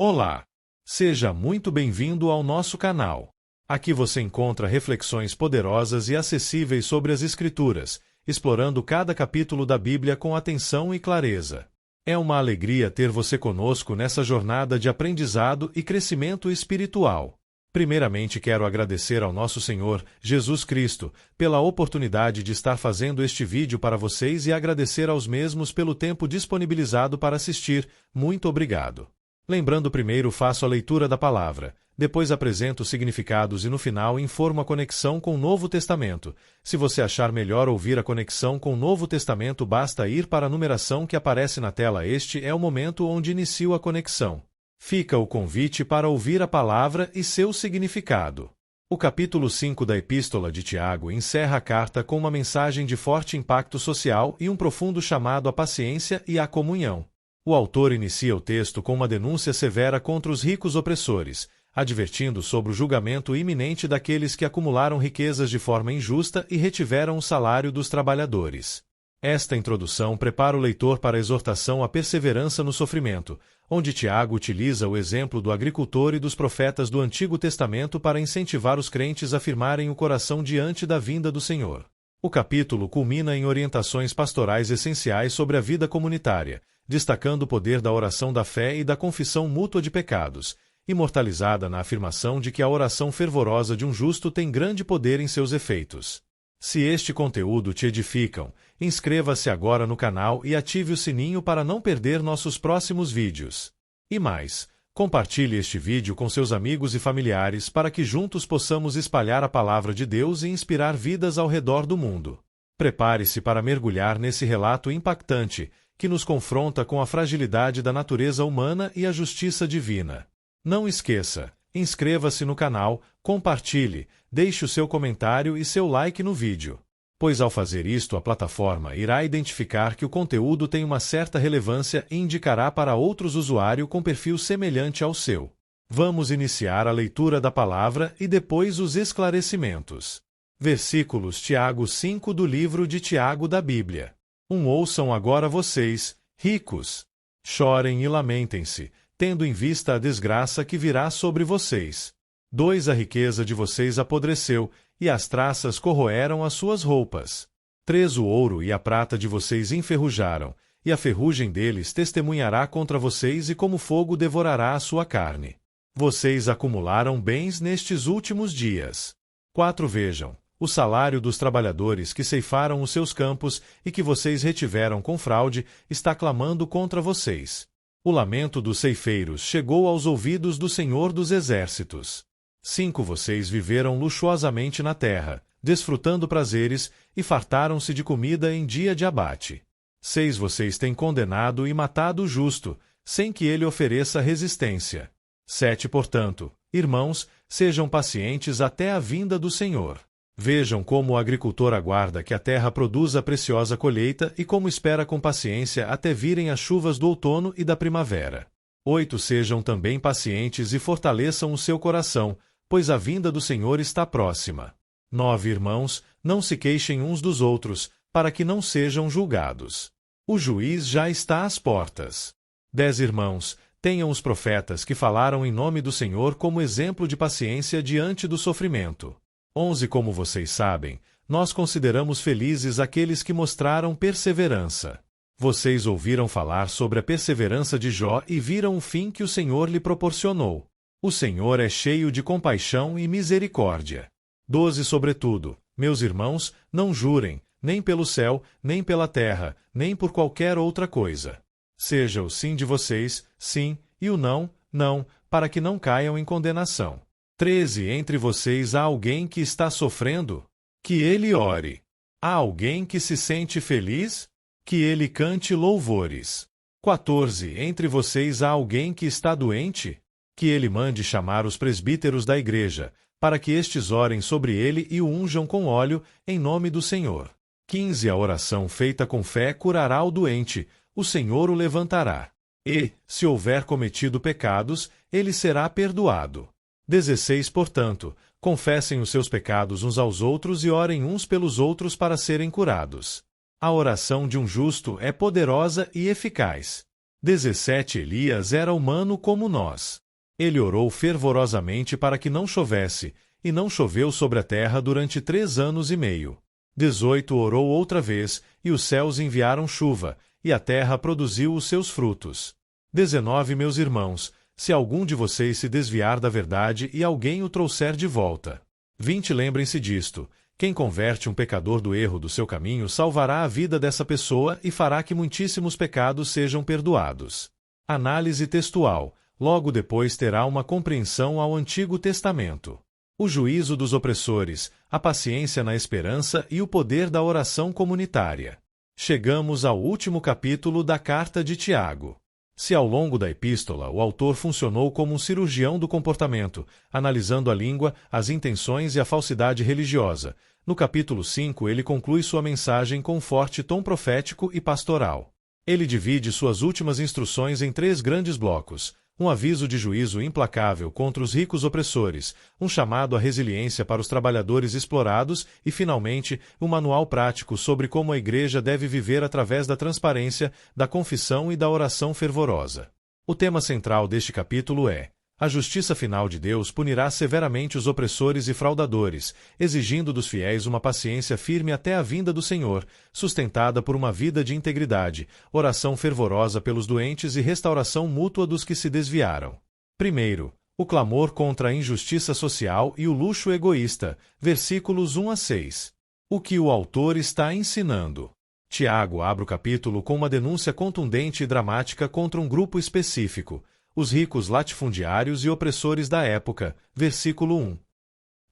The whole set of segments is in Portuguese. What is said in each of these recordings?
Olá! Seja muito bem-vindo ao nosso canal. Aqui você encontra reflexões poderosas e acessíveis sobre as Escrituras, explorando cada capítulo da Bíblia com atenção e clareza. É uma alegria ter você conosco nessa jornada de aprendizado e crescimento espiritual. Primeiramente, quero agradecer ao nosso Senhor, Jesus Cristo, pela oportunidade de estar fazendo este vídeo para vocês e agradecer aos mesmos pelo tempo disponibilizado para assistir. Muito obrigado. Lembrando, primeiro faço a leitura da palavra, depois apresento os significados e no final informo a conexão com o Novo Testamento. Se você achar melhor ouvir a conexão com o Novo Testamento, basta ir para a numeração que aparece na tela. Este é o momento onde inicio a conexão. Fica o convite para ouvir a palavra e seu significado. O capítulo 5 da Epístola de Tiago encerra a carta com uma mensagem de forte impacto social e um profundo chamado à paciência e à comunhão. O autor inicia o texto com uma denúncia severa contra os ricos opressores, advertindo sobre o julgamento iminente daqueles que acumularam riquezas de forma injusta e retiveram o salário dos trabalhadores. Esta introdução prepara o leitor para a exortação à perseverança no sofrimento, onde Tiago utiliza o exemplo do agricultor e dos profetas do Antigo Testamento para incentivar os crentes a firmarem o coração diante da vinda do Senhor. O capítulo culmina em orientações pastorais essenciais sobre a vida comunitária, destacando o poder da oração da fé e da confissão mútua de pecados, imortalizada na afirmação de que a oração fervorosa de um justo tem grande poder em seus efeitos. Se este conteúdo te edificam, inscreva-se agora no canal e ative o sininho para não perder nossos próximos vídeos. E mais, compartilhe este vídeo com seus amigos e familiares para que juntos possamos espalhar a palavra de Deus e inspirar vidas ao redor do mundo. Prepare-se para mergulhar nesse relato impactante, que nos confronta com a fragilidade da natureza humana e a justiça divina. Não esqueça, inscreva-se no canal, compartilhe, deixe o seu comentário e seu like no vídeo. Pois ao fazer isto a plataforma irá identificar que o conteúdo tem uma certa relevância e indicará para outros usuários com perfil semelhante ao seu. Vamos iniciar a leitura da palavra e depois os esclarecimentos. Versículos Tiago 5 do livro de Tiago da Bíblia. Ouçam agora vocês, ricos. Chorem e lamentem-se, tendo em vista a desgraça que virá sobre vocês. 2 A riqueza de vocês apodreceu, e as traças corroeram as suas roupas. 3 O ouro e a prata de vocês enferrujaram, e a ferrugem deles testemunhará contra vocês e como fogo devorará a sua carne. Vocês acumularam bens nestes últimos dias. 4 Vejam, o salário dos trabalhadores que ceifaram os seus campos e que vocês retiveram com fraude está clamando contra vocês. O lamento dos ceifeiros chegou aos ouvidos do Senhor dos Exércitos. 5 Vocês viveram luxuosamente na terra, desfrutando prazeres, e fartaram-se de comida em dia de abate. 6 Vocês têm condenado e matado o justo, sem que ele ofereça resistência. 7 Portanto, irmãos, sejam pacientes até a vinda do Senhor. Vejam como o agricultor aguarda que a terra produza preciosa colheita e como espera com paciência até virem as chuvas do outono e da primavera. 8 Sejam também pacientes e fortaleçam o seu coração, pois a vinda do Senhor está próxima. 9 Irmãos, não se queixem uns dos outros, para que não sejam julgados. O juiz já está às portas. 10 Irmãos, tenham os profetas que falaram em nome do Senhor como exemplo de paciência diante do sofrimento. 11 Como vocês sabem, nós consideramos felizes aqueles que mostraram perseverança. Vocês ouviram falar sobre a perseverança de Jó e viram o fim que o Senhor lhe proporcionou. O Senhor é cheio de compaixão e misericórdia. 12 Sobretudo, meus irmãos, não jurem, nem pelo céu, nem pela terra, nem por qualquer outra coisa. Seja o sim de vocês, sim, e o não, não, para que não caiam em condenação. 13 Entre vocês há alguém que está sofrendo? Que ele ore. Há alguém que se sente feliz? Que ele cante louvores. 14 Entre vocês há alguém que está doente? Que ele mande chamar os presbíteros da igreja, para que estes orem sobre ele e o unjam com óleo, em nome do Senhor. 15 A oração feita com fé curará o doente, o Senhor o levantará. E, se houver cometido pecados, ele será perdoado. 16 Portanto, confessem os seus pecados uns aos outros e orem uns pelos outros para serem curados. A oração de um justo é poderosa e eficaz. 17 Elias era humano como nós. Ele orou fervorosamente para que não chovesse, e não choveu sobre a terra durante 3 anos e meio. 18 Orou outra vez, e os céus enviaram chuva, e a terra produziu os seus frutos. 19 Meus irmãos, se algum de vocês se desviar da verdade e alguém o trouxer de volta. 20 Lembrem-se disto: quem converte um pecador do erro do seu caminho salvará a vida dessa pessoa e fará que muitíssimos pecados sejam perdoados. Análise textual. Logo depois terá uma compreensão ao Antigo Testamento. O juízo dos opressores, a paciência na esperança e o poder da oração comunitária. Chegamos ao último capítulo da Carta de Tiago. Se ao longo da epístola o autor funcionou como um cirurgião do comportamento, analisando a língua, as intenções e a falsidade religiosa, no capítulo 5 ele conclui sua mensagem com um forte tom profético e pastoral. Ele divide suas últimas instruções em 3 grandes blocos: um aviso de juízo implacável contra os ricos opressores, um chamado à resiliência para os trabalhadores explorados e, finalmente, um manual prático sobre como a Igreja deve viver através da transparência, da confissão e da oração fervorosa. O tema central deste capítulo é: a justiça final de Deus punirá severamente os opressores e fraudadores, exigindo dos fiéis uma paciência firme até a vinda do Senhor, sustentada por uma vida de integridade, oração fervorosa pelos doentes e restauração mútua dos que se desviaram. Primeiro, o clamor contra a injustiça social e o luxo egoísta, versículos 1 a 6. O que o autor está ensinando? Tiago abre o capítulo com uma denúncia contundente e dramática contra um grupo específico: os ricos latifundiários e opressores da época, versículo 1.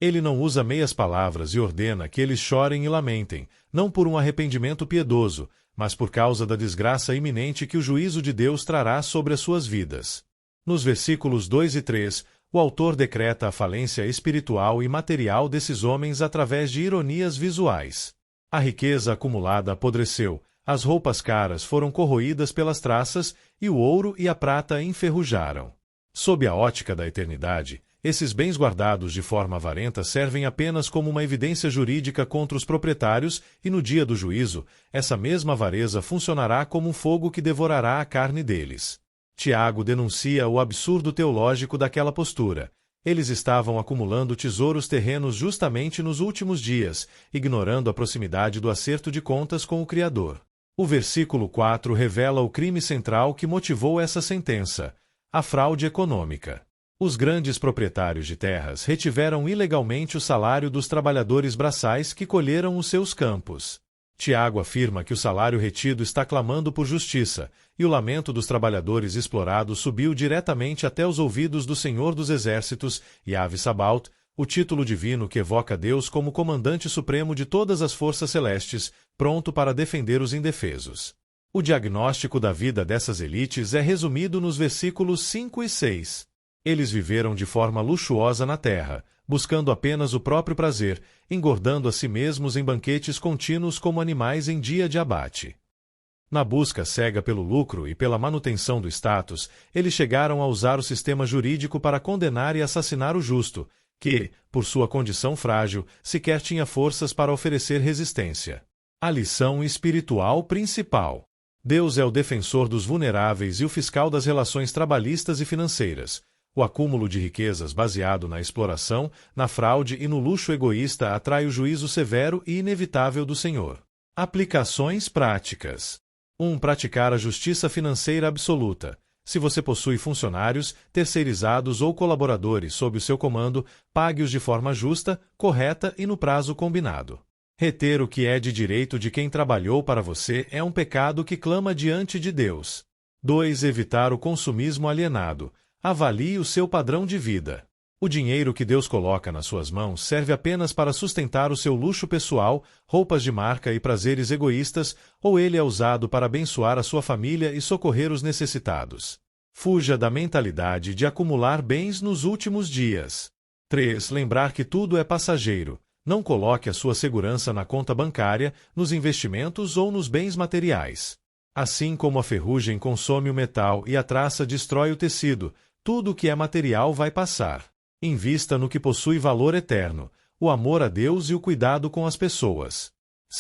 Ele não usa meias palavras e ordena que eles chorem e lamentem, não por um arrependimento piedoso, mas por causa da desgraça iminente que o juízo de Deus trará sobre as suas vidas. Nos versículos 2 e 3, o autor decreta a falência espiritual e material desses homens através de ironias visuais. A riqueza acumulada apodreceu, as roupas caras foram corroídas pelas traças e o ouro e a prata enferrujaram. Sob a ótica da eternidade, esses bens guardados de forma avarenta servem apenas como uma evidência jurídica contra os proprietários e no dia do juízo, essa mesma avareza funcionará como um fogo que devorará a carne deles. Tiago denuncia o absurdo teológico daquela postura. Eles estavam acumulando tesouros terrenos justamente nos últimos dias, ignorando a proximidade do acerto de contas com o Criador. O versículo 4 revela o crime central que motivou essa sentença: a fraude econômica. Os grandes proprietários de terras retiveram ilegalmente o salário dos trabalhadores braçais que colheram os seus campos. Tiago afirma que o salário retido está clamando por justiça, e o lamento dos trabalhadores explorados subiu diretamente até os ouvidos do Senhor dos Exércitos, Yahvé Sabaoth, o título divino que evoca Deus como comandante supremo de todas as forças celestes, pronto para defender os indefesos. O diagnóstico da vida dessas elites é resumido nos versículos 5 e 6. Eles viveram de forma luxuosa na terra, buscando apenas o próprio prazer, engordando a si mesmos em banquetes contínuos como animais em dia de abate. Na busca cega pelo lucro e pela manutenção do status, eles chegaram a usar o sistema jurídico para condenar e assassinar o justo, que, por sua condição frágil, sequer tinha forças para oferecer resistência. A lição espiritual principal: Deus é o defensor dos vulneráveis e o fiscal das relações trabalhistas e financeiras. O acúmulo de riquezas baseado na exploração, na fraude e no luxo egoísta atrai o juízo severo e inevitável do Senhor. Aplicações práticas. 1. Praticar a justiça financeira absoluta. Se você possui funcionários, terceirizados ou colaboradores sob o seu comando, pague-os de forma justa, correta e no prazo combinado. Reter o que é de direito de quem trabalhou para você é um pecado que clama diante de Deus. 2. Evitar o consumismo alienado. Avalie o seu padrão de vida. O dinheiro que Deus coloca nas suas mãos serve apenas para sustentar o seu luxo pessoal, roupas de marca e prazeres egoístas, ou ele é usado para abençoar a sua família e socorrer os necessitados. Fuja da mentalidade de acumular bens nos últimos dias. 3. Lembrar que tudo é passageiro. Não coloque a sua segurança na conta bancária, nos investimentos ou nos bens materiais. Assim como a ferrugem consome o metal e a traça destrói o tecido, tudo o que é material vai passar. Invista no que possui valor eterno, o amor a Deus e o cuidado com as pessoas.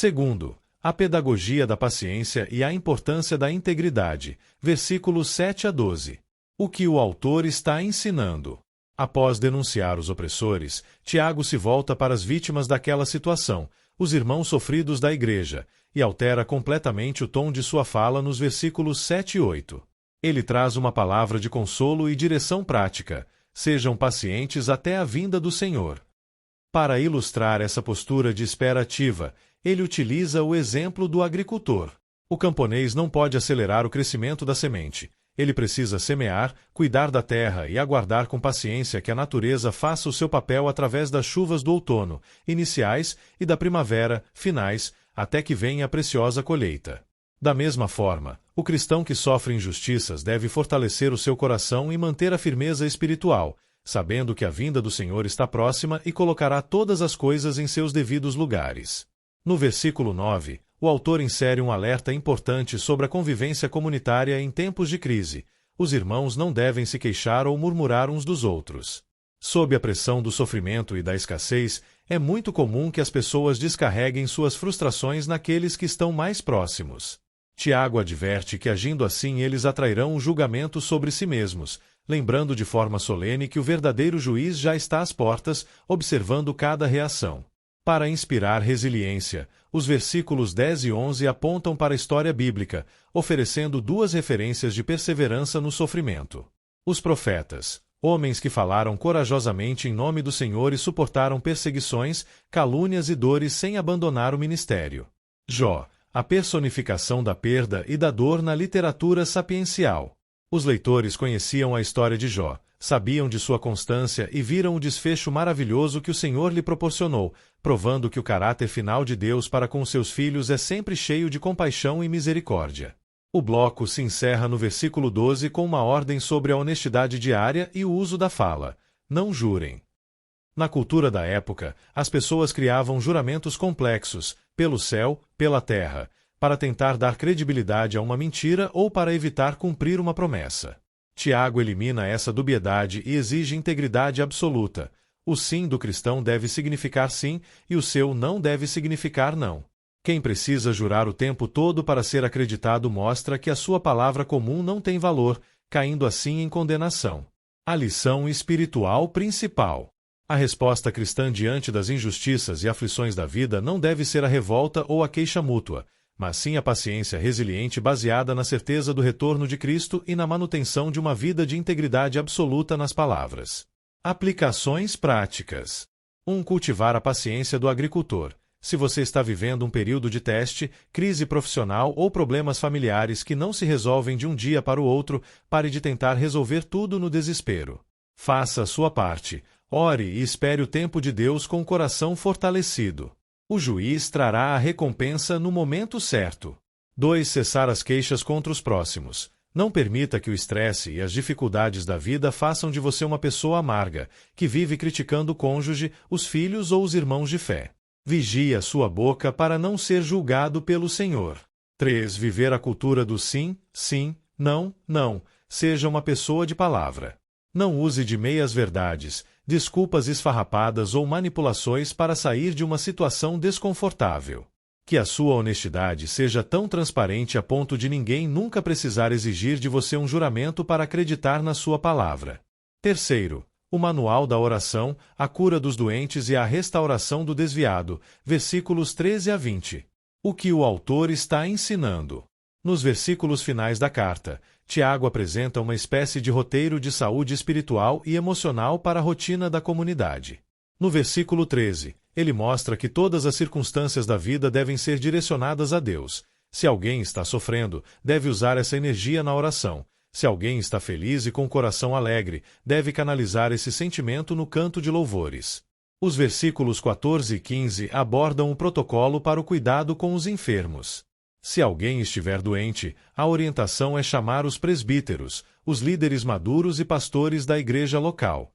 2. A pedagogia da paciência e a importância da integridade. Versículos 7 a 12. O que o autor está ensinando? Após denunciar os opressores, Tiago se volta para as vítimas daquela situação, os irmãos sofridos da igreja, e altera completamente o tom de sua fala nos versículos 7 e 8. Ele traz uma palavra de consolo e direção prática: sejam pacientes até a vinda do Senhor. Para ilustrar essa postura de espera ativa, ele utiliza o exemplo do agricultor. O camponês não pode acelerar o crescimento da semente. Ele precisa semear, cuidar da terra e aguardar com paciência que a natureza faça o seu papel através das chuvas do outono, iniciais, e da primavera, finais, até que venha a preciosa colheita. Da mesma forma, o cristão que sofre injustiças deve fortalecer o seu coração e manter a firmeza espiritual, sabendo que a vinda do Senhor está próxima e colocará todas as coisas em seus devidos lugares. No versículo 9, o autor insere um alerta importante sobre a convivência comunitária em tempos de crise. Os irmãos não devem se queixar ou murmurar uns dos outros. Sob a pressão do sofrimento e da escassez, é muito comum que as pessoas descarreguem suas frustrações naqueles que estão mais próximos. Tiago adverte que agindo assim eles atrairão um julgamento sobre si mesmos, lembrando de forma solene que o verdadeiro juiz já está às portas, observando cada reação. Para inspirar resiliência, os versículos 10 e 11 apontam para a história bíblica, oferecendo duas referências de perseverança no sofrimento. Os profetas, homens que falaram corajosamente em nome do Senhor e suportaram perseguições, calúnias e dores sem abandonar o ministério. Jó, a personificação da perda e da dor na literatura sapiencial. Os leitores conheciam a história de Jó, sabiam de sua constância e viram o desfecho maravilhoso que o Senhor lhe proporcionou, provando que o caráter final de Deus para com seus filhos é sempre cheio de compaixão e misericórdia. O bloco se encerra no versículo 12 com uma ordem sobre a honestidade diária e o uso da fala: não jurem. Na cultura da época, as pessoas criavam juramentos complexos, pelo céu, pela terra, para tentar dar credibilidade a uma mentira ou para evitar cumprir uma promessa. Tiago elimina essa dubiedade e exige integridade absoluta. O sim do cristão deve significar sim e o seu não deve significar não. Quem precisa jurar o tempo todo para ser acreditado mostra que a sua palavra comum não tem valor, caindo assim em condenação. A lição espiritual principal. A resposta cristã diante das injustiças e aflições da vida não deve ser a revolta ou a queixa mútua, mas sim a paciência resiliente baseada na certeza do retorno de Cristo e na manutenção de uma vida de integridade absoluta nas palavras. Aplicações práticas. 1. Cultivar a paciência do agricultor. Se você está vivendo um período de teste, crise profissional ou problemas familiares que não se resolvem de um dia para o outro, pare de tentar resolver tudo no desespero. Faça a sua parte, ore e espere o tempo de Deus com o coração fortalecido. O juiz trará a recompensa no momento certo. 2. Cessar as queixas contra os próximos. Não permita que o estresse e as dificuldades da vida façam de você uma pessoa amarga, que vive criticando o cônjuge, os filhos ou os irmãos de fé. Vigie a sua boca para não ser julgado pelo Senhor. 3. Viver a cultura do sim, sim, não, não. Seja uma pessoa de palavra. Não use de meias-verdades, desculpas esfarrapadas ou manipulações para sair de uma situação desconfortável. Que a sua honestidade seja tão transparente a ponto de ninguém nunca precisar exigir de você um juramento para acreditar na sua palavra. 3. O Manual da Oração, a cura dos doentes e a restauração do desviado, versículos 13 a 20. O que o autor está ensinando? Nos versículos finais da carta, Tiago apresenta uma espécie de roteiro de saúde espiritual e emocional para a rotina da comunidade. No versículo 13, ele mostra que todas as circunstâncias da vida devem ser direcionadas a Deus. Se alguém está sofrendo, deve usar essa energia na oração. Se alguém está feliz e com o coração alegre, deve canalizar esse sentimento no canto de louvores. Os versículos 14 e 15 abordam o protocolo para o cuidado com os enfermos. Se alguém estiver doente, a orientação é chamar os presbíteros, os líderes maduros e pastores da igreja local.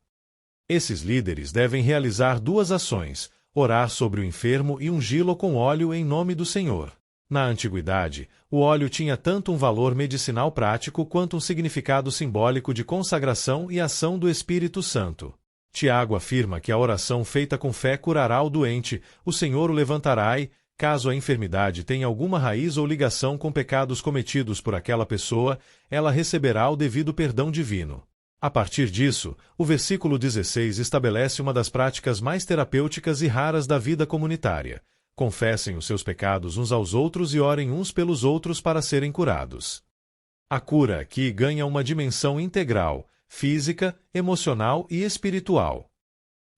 Esses líderes devem realizar duas ações: orar sobre o enfermo e ungí-lo com óleo em nome do Senhor. Na antiguidade, o óleo tinha tanto um valor medicinal prático quanto um significado simbólico de consagração e ação do Espírito Santo. Tiago afirma que a oração feita com fé curará o doente, o Senhor o levantará e, Caso a enfermidade tenha alguma raiz ou ligação com pecados cometidos por aquela pessoa, ela receberá o devido perdão divino. A partir disso, o versículo 16 estabelece uma das práticas mais terapêuticas e raras da vida comunitária. Confessem os seus pecados uns aos outros e orem uns pelos outros para serem curados. A cura aqui ganha uma dimensão integral, física, emocional e espiritual.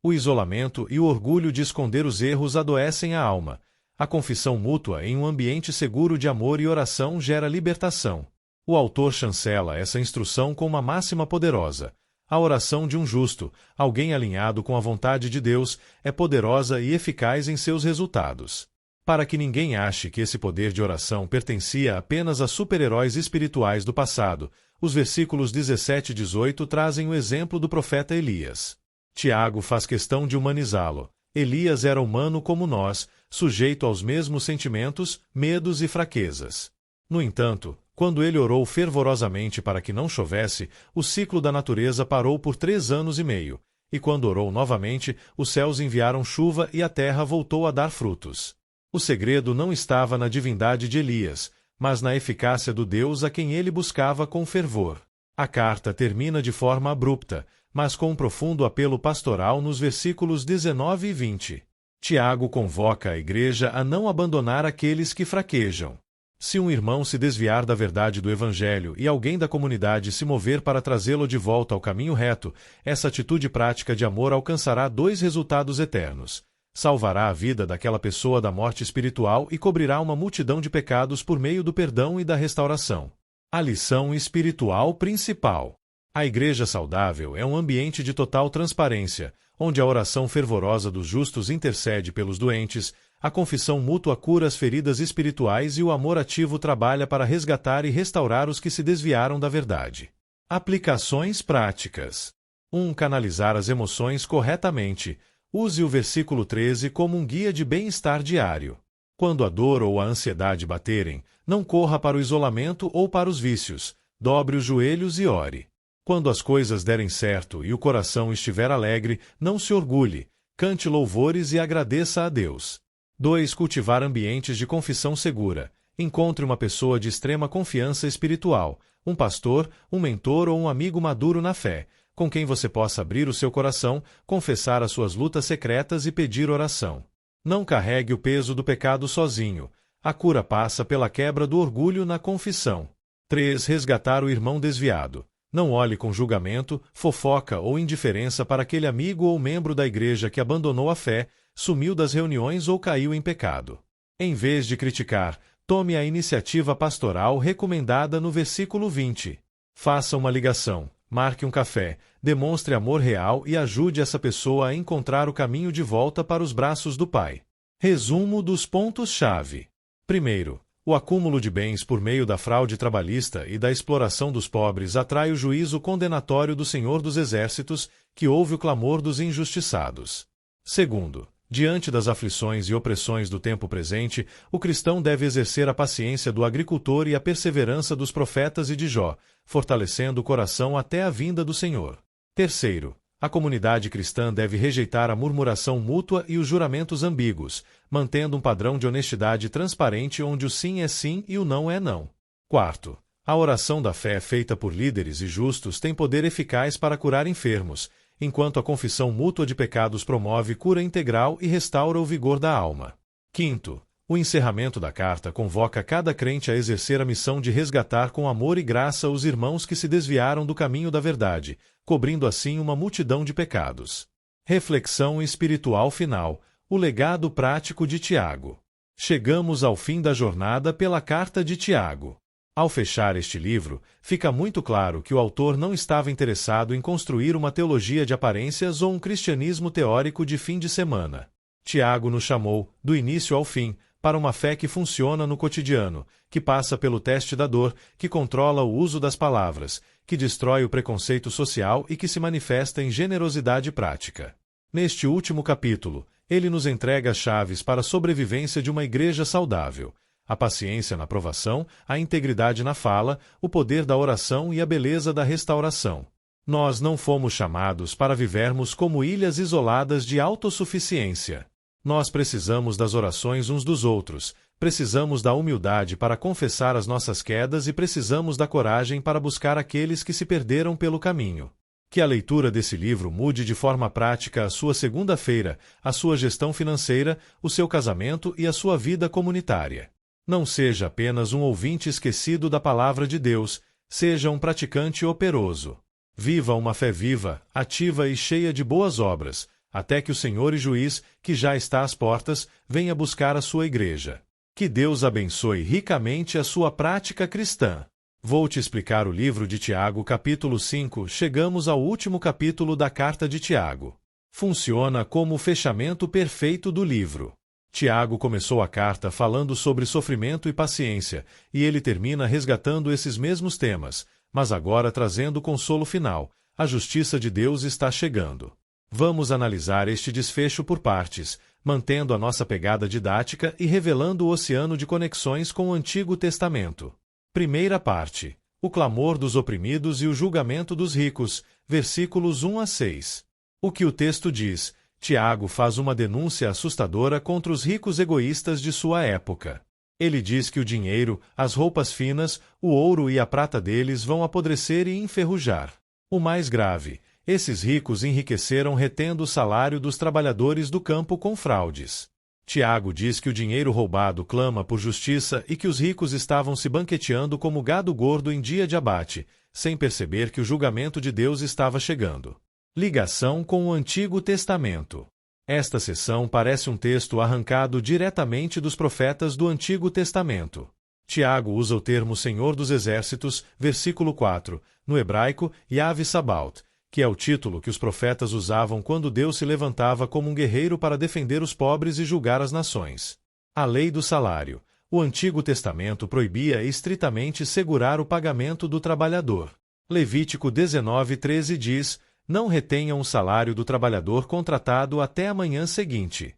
O isolamento e o orgulho de esconder os erros adoecem a alma. A confissão mútua em um ambiente seguro de amor e oração gera libertação. O autor chancela essa instrução com uma máxima poderosa. A oração de um justo, alguém alinhado com a vontade de Deus, é poderosa e eficaz em seus resultados. Para que ninguém ache que esse poder de oração pertencia apenas a super-heróis espirituais do passado, os versículos 17 e 18 trazem o exemplo do profeta Elias. Tiago faz questão de humanizá-lo. Elias era humano como nós, sujeito aos mesmos sentimentos, medos e fraquezas. No entanto, quando ele orou fervorosamente para que não chovesse, o ciclo da natureza parou por 3 anos e meio, e quando orou novamente, os céus enviaram chuva e a terra voltou a dar frutos. O segredo não estava na divindade de Elias, mas na eficácia do Deus a quem ele buscava com fervor. A carta termina de forma abrupta, mas com um profundo apelo pastoral nos versículos 19 e 20. Tiago convoca a igreja a não abandonar aqueles que fraquejam. Se um irmão se desviar da verdade do Evangelho e alguém da comunidade se mover para trazê-lo de volta ao caminho reto, essa atitude prática de amor alcançará 2 resultados eternos. Salvará a vida daquela pessoa da morte espiritual e cobrirá uma multidão de pecados por meio do perdão e da restauração. A lição espiritual principal. A igreja saudável é um ambiente de total transparência, onde a oração fervorosa dos justos intercede pelos doentes, a confissão mútua cura as feridas espirituais e o amor ativo trabalha para resgatar e restaurar os que se desviaram da verdade. Aplicações práticas. 1. Canalizar as emoções corretamente. Use o versículo 13 como um guia de bem-estar diário. Quando a dor ou a ansiedade baterem, não corra para o isolamento ou para os vícios. Dobre os joelhos e ore. Quando as coisas derem certo e o coração estiver alegre, não se orgulhe. Cante louvores e agradeça a Deus. 2. Cultivar ambientes de confissão segura. Encontre uma pessoa de extrema confiança espiritual, um pastor, um mentor ou um amigo maduro na fé, com quem você possa abrir o seu coração, confessar as suas lutas secretas e pedir oração. Não carregue o peso do pecado sozinho. A cura passa pela quebra do orgulho na confissão. 3. Resgatar o irmão desviado. Não olhe com julgamento, fofoca ou indiferença para aquele amigo ou membro da igreja que abandonou a fé, sumiu das reuniões ou caiu em pecado. Em vez de criticar, tome a iniciativa pastoral recomendada no versículo 20. Faça uma ligação, marque um café, demonstre amor real e ajude essa pessoa a encontrar o caminho de volta para os braços do Pai. Resumo dos pontos-chave. Primeiro, o acúmulo de bens por meio da fraude trabalhista e da exploração dos pobres atrai o juízo condenatório do Senhor dos Exércitos, que ouve o clamor dos injustiçados. Segundo, diante das aflições e opressões do tempo presente, o cristão deve exercer a paciência do agricultor e a perseverança dos profetas e de Jó, fortalecendo o coração até a vinda do Senhor. Terceiro, a comunidade cristã deve rejeitar a murmuração mútua e os juramentos ambíguos, mantendo um padrão de honestidade transparente onde o sim é sim e o não é não. Quarto, a oração da fé feita por líderes e justos tem poder eficaz para curar enfermos, enquanto a confissão mútua de pecados promove cura integral e restaura o vigor da alma. Quinto, o encerramento da carta convoca cada crente a exercer a missão de resgatar com amor e graça os irmãos que se desviaram do caminho da verdade, cobrindo assim uma multidão de pecados. Reflexão espiritual final. O legado prático de Tiago. Chegamos ao fim da jornada pela carta de Tiago. Ao fechar este livro, fica muito claro que o autor não estava interessado em construir uma teologia de aparências ou um cristianismo teórico de fim de semana. Tiago nos chamou, do início ao fim, para uma fé que funciona no cotidiano, que passa pelo teste da dor, que controla o uso das palavras, que destrói o preconceito social e que se manifesta em generosidade prática. Neste último capítulo, ele nos entrega as chaves para a sobrevivência de uma igreja saudável: a paciência na provação, a integridade na fala, o poder da oração e a beleza da restauração. Nós não fomos chamados para vivermos como ilhas isoladas de autossuficiência. Nós precisamos das orações uns dos outros, precisamos da humildade para confessar as nossas quedas e precisamos da coragem para buscar aqueles que se perderam pelo caminho. Que a leitura desse livro mude de forma prática a sua segunda-feira, a sua gestão financeira, o seu casamento e a sua vida comunitária. Não seja apenas um ouvinte esquecido da palavra de Deus, seja um praticante operoso. Viva uma fé viva, ativa e cheia de boas obras, até que o Senhor e Juiz, que já está às portas, venha buscar a sua igreja. Que Deus abençoe ricamente a sua prática cristã. Vou te explicar o livro de Tiago, capítulo 5. Chegamos ao último capítulo da carta de Tiago. Funciona como o fechamento perfeito do livro. Tiago começou a carta falando sobre sofrimento e paciência, e ele termina resgatando esses mesmos temas, mas agora trazendo o consolo final: a justiça de Deus está chegando. Vamos analisar este desfecho por partes, mantendo a nossa pegada didática e revelando o oceano de conexões com o Antigo Testamento. Primeira parte: o clamor dos oprimidos e o julgamento dos ricos, versículos 1 a 6. O que o texto diz? Tiago faz uma denúncia assustadora contra os ricos egoístas de sua época. Ele diz que o dinheiro, as roupas finas, o ouro e a prata deles vão apodrecer e enferrujar. O mais grave: esses ricos enriqueceram retendo o salário dos trabalhadores do campo com fraudes. Tiago diz que o dinheiro roubado clama por justiça e que os ricos estavam se banqueteando como gado gordo em dia de abate, sem perceber que o julgamento de Deus estava chegando. Ligação com o Antigo Testamento. Esta seção parece um texto arrancado diretamente dos profetas do Antigo Testamento. Tiago usa o termo Senhor dos Exércitos, versículo 4, no hebraico Yahvé Sabaoth, que é o título que os profetas usavam quando Deus se levantava como um guerreiro para defender os pobres e julgar as nações. A lei do salário. O Antigo Testamento proibia estritamente segurar o pagamento do trabalhador. Levítico 19:13 diz: não retenham o salário do trabalhador contratado até a manhã seguinte.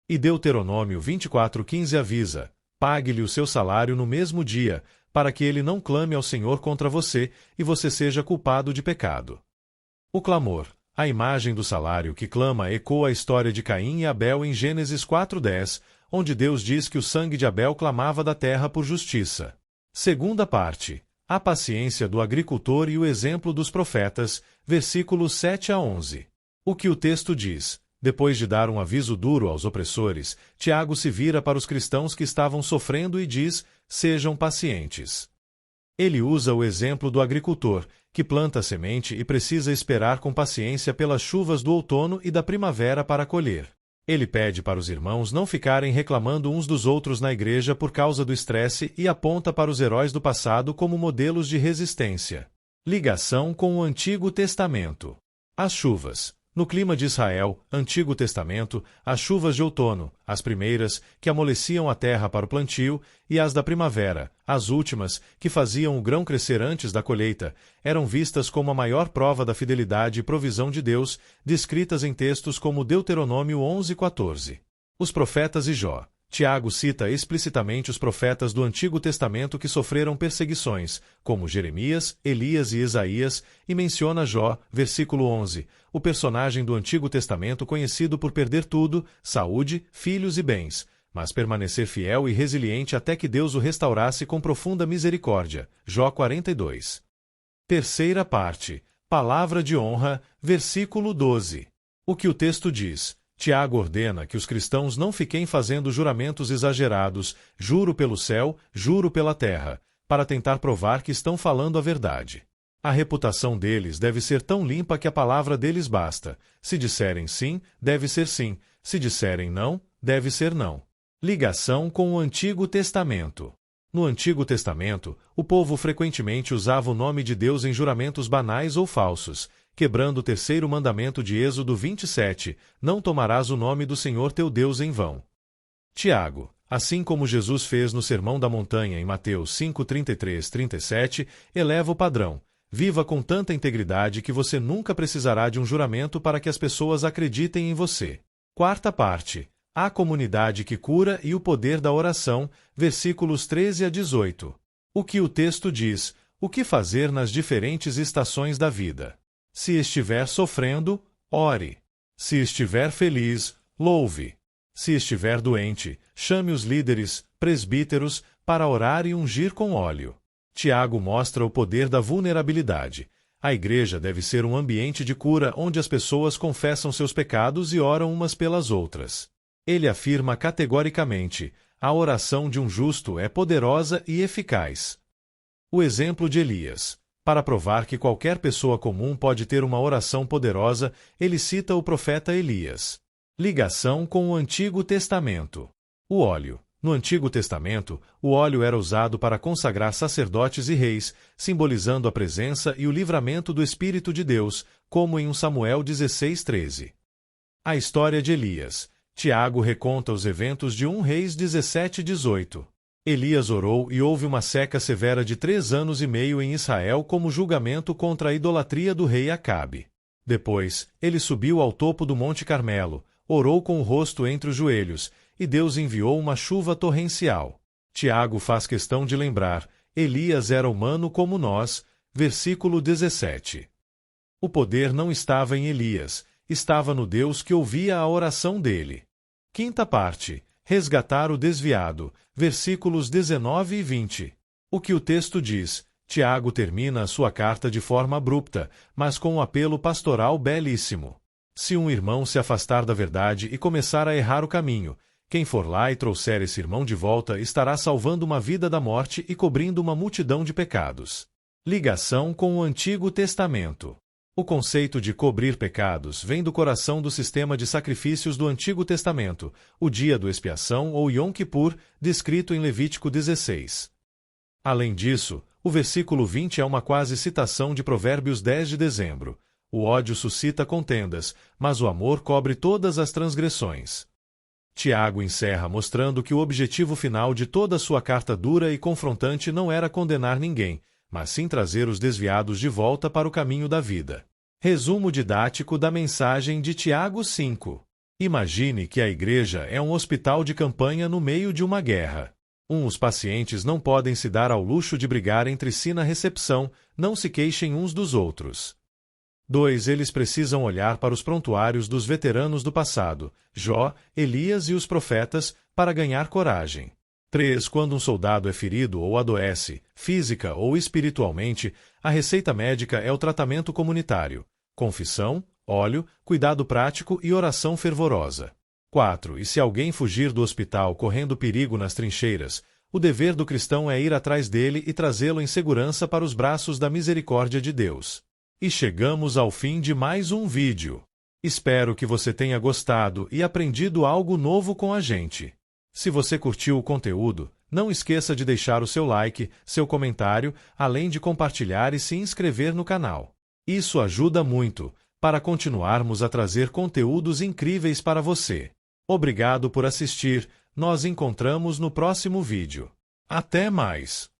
E Deuteronômio 24:15 avisa: pague-lhe o seu salário no mesmo dia, para que ele não clame ao Senhor contra você e você seja culpado de pecado. O clamor. A imagem do salário que clama ecoa a história de Caim e Abel em Gênesis 4:10, onde Deus diz que o sangue de Abel clamava da terra por justiça. Segunda parte. A paciência do agricultor e o exemplo dos profetas, versículos 7 a 11. O que o texto diz? Depois de dar um aviso duro aos opressores, Tiago se vira para os cristãos que estavam sofrendo e diz: sejam pacientes. Ele usa o exemplo do agricultor, que planta a semente e precisa esperar com paciência pelas chuvas do outono e da primavera para colher. Ele pede para os irmãos não ficarem reclamando uns dos outros na igreja por causa do estresse e aponta para os heróis do passado como modelos de resistência. Ligação com o Antigo Testamento. As chuvas. No clima de Israel, Antigo Testamento, as chuvas de outono, as primeiras, que amoleciam a terra para o plantio, e as da primavera, as últimas, que faziam o grão crescer antes da colheita, eram vistas como a maior prova da fidelidade e provisão de Deus, descritas em textos como Deuteronômio 11:14. Os profetas e Jó. Tiago cita explicitamente os profetas do Antigo Testamento que sofreram perseguições, como Jeremias, Elias e Isaías, e menciona Jó, versículo 11, o personagem do Antigo Testamento conhecido por perder tudo, saúde, filhos e bens, mas permanecer fiel e resiliente até que Deus o restaurasse com profunda misericórdia. Jó 42. Terceira parte. Palavra de honra, versículo 12. O que o texto diz? Tiago ordena que os cristãos não fiquem fazendo juramentos exagerados, juro pelo céu, juro pela terra, para tentar provar que estão falando a verdade. A reputação deles deve ser tão limpa que a palavra deles basta. Se disserem sim, deve ser sim. Se disserem não, deve ser não. Ligação com o Antigo Testamento. No Antigo Testamento, o povo frequentemente usava o nome de Deus em juramentos banais ou falsos, quebrando o terceiro mandamento de Êxodo 27, não tomarás o nome do Senhor teu Deus em vão. Tiago, assim como Jesus fez no Sermão da Montanha em Mateus 5:33-37, eleva o padrão. Viva com tanta integridade que você nunca precisará de um juramento para que as pessoas acreditem em você. Quarta parte. A comunidade que cura e o poder da oração, versículos 13 a 18. O que o texto diz? O que fazer nas diferentes estações da vida? Se estiver sofrendo, ore. Se estiver feliz, louve. Se estiver doente, chame os líderes, presbíteros, para orar e ungir com óleo. Tiago mostra o poder da vulnerabilidade. A igreja deve ser um ambiente de cura onde as pessoas confessam seus pecados e oram umas pelas outras. Ele afirma categoricamente: a oração de um justo é poderosa e eficaz. O exemplo de Elias. Para provar que qualquer pessoa comum pode ter uma oração poderosa, ele cita o profeta Elias. Ligação com o Antigo Testamento. O óleo. No Antigo Testamento, o óleo era usado para consagrar sacerdotes e reis, simbolizando a presença e o livramento do Espírito de Deus, como em 1 Samuel 16:13. A história de Elias. Tiago reconta os eventos de 1 Reis 17:18. Elias orou e houve uma seca severa de 3 anos e meio em Israel como julgamento contra a idolatria do rei Acabe. Depois, ele subiu ao topo do Monte Carmelo, orou com o rosto entre os joelhos, e Deus enviou uma chuva torrencial. Tiago faz questão de lembrar: Elias era humano como nós, versículo 17. O poder não estava em Elias, estava no Deus que ouvia a oração dele. Quinta parte. Resgatar o desviado, versículos 19 e 20. O que o texto diz? Tiago termina a sua carta de forma abrupta, mas com um apelo pastoral belíssimo. Se um irmão se afastar da verdade e começar a errar o caminho, quem for lá e trouxer esse irmão de volta estará salvando uma vida da morte e cobrindo uma multidão de pecados. Ligação com o Antigo Testamento. O conceito de cobrir pecados vem do coração do sistema de sacrifícios do Antigo Testamento, o dia do expiação ou Yom Kippur, descrito em Levítico 16. Além disso, o versículo 20 é uma quase citação de Provérbios 10 de dezembro. O ódio suscita contendas, mas o amor cobre todas as transgressões. Tiago encerra mostrando que o objetivo final de toda a sua carta dura e confrontante não era condenar ninguém, mas sim trazer os desviados de volta para o caminho da vida. Resumo didático da mensagem de Tiago 5. Imagine que a igreja é um hospital de campanha no meio de uma guerra. Os pacientes não podem se dar ao luxo de brigar entre si na recepção, não se queixem uns dos outros. 2. Eles precisam olhar para os prontuários dos veteranos do passado, Jó, Elias e os profetas, para ganhar coragem. 3. Quando um soldado é ferido ou adoece, física ou espiritualmente, a receita médica é o tratamento comunitário: confissão, óleo, cuidado prático e oração fervorosa. 4. E se alguém fugir do hospital correndo perigo nas trincheiras, o dever do cristão é ir atrás dele e trazê-lo em segurança para os braços da misericórdia de Deus. E chegamos ao fim de mais um vídeo. Espero que você tenha gostado e aprendido algo novo com a gente. Se você curtiu o conteúdo, não esqueça de deixar o seu like, seu comentário, além de compartilhar e se inscrever no canal. Isso ajuda muito, para continuarmos a trazer conteúdos incríveis para você. Obrigado por assistir, nós encontramos no próximo vídeo. Até mais!